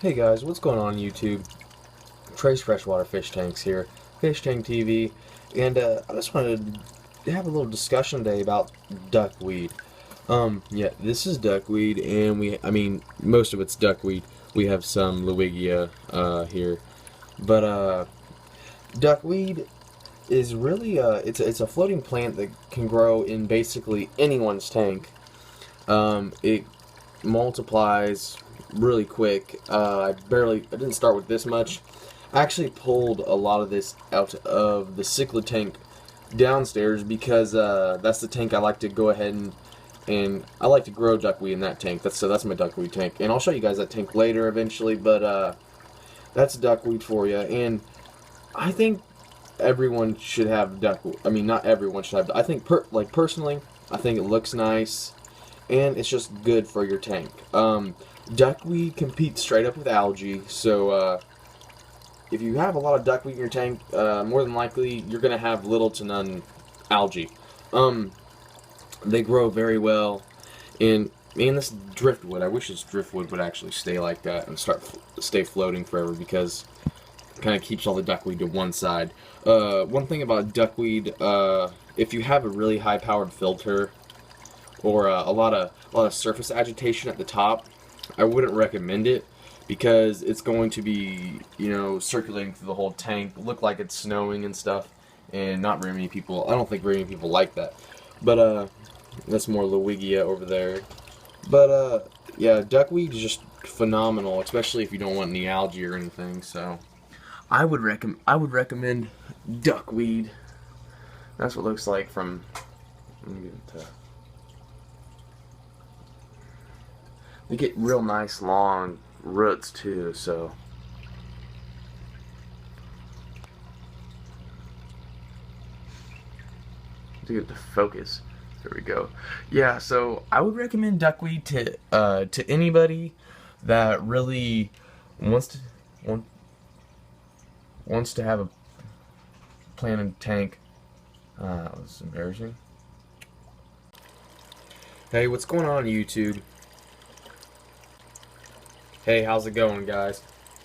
Hey guys, what's going on YouTube? Trey's Freshwater Fish Tanks here, Fish Tank TV, and I just wanted to have a little discussion today about duckweed. Yeah, this is duckweed, and most of it's duckweed. We have some Lewigia here, but duckweed is really it's a floating plant that can grow in basically anyone's tank. It multiplies really quick. I didn't start with this much. I actually pulled a lot of this out of the cichlid tank downstairs because that's the tank I like to go ahead and I like to grow duckweed in that tank. That's my duckweed tank, and I'll show you guys that tank later eventually. But that's duckweed for you, and I think everyone should have duckweed. I mean, not everyone should have. I think personally, I think it looks nice, and it's just good for your tank. Duckweed competes straight up with algae, so if you have a lot of duckweed in your tank, more than likely you're going to have little to none algae. They grow very well, and man, this driftwood, I wish this driftwood would actually stay like that and stay floating forever, because it kind of keeps all the duckweed to one side. One thing about duckweed, if you have a really high-powered filter or a lot of surface agitation at the top, I wouldn't recommend it, because it's going to be, circulating through the whole tank, look like it's snowing and stuff, and not very many people, I don't think very many people like that. But that's more Lewigia over there. But yeah, duckweed is just phenomenal, especially if you don't want any algae or anything. So I would recommend duckweed. That's what it looks like from. Let me get it to. They get real nice long roots too, so to get the focus. There we go. Yeah, so I would recommend duckweed to anybody that really wants to have a planted tank. That was embarrassing. Hey, what's going on YouTube? Hey, how's it going, guys?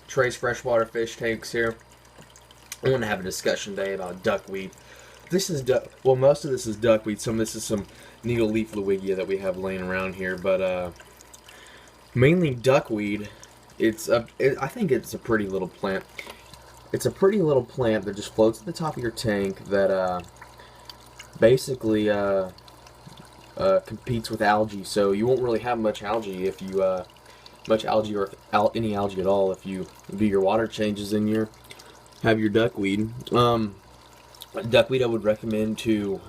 Trey's Freshwater Fish Tanks here. I want to have a discussion today about duckweed. This is most of this is duckweed. Some of this is some needle leaf Lewigia that we have laying around here, but mainly duckweed. I think it's a pretty little plant. It's a pretty little plant that just floats at the top of your tank that basically competes with algae. So you won't really have much algae if you any algae at all if you do your water changes and have your duckweed. Duckweed I would recommend to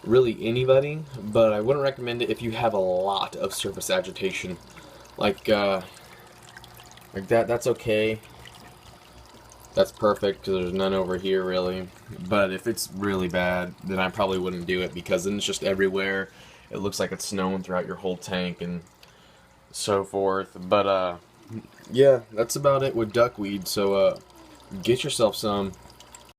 really anybody, but I wouldn't recommend it if you have a lot of surface agitation. Like that, that's okay. That's perfect, because there's none over here really. But if it's really bad, then I probably wouldn't do it, because then it's just everywhere. It looks like it's snowing throughout your whole tank and so forth. But yeah, that's about it with duckweed. So get yourself some.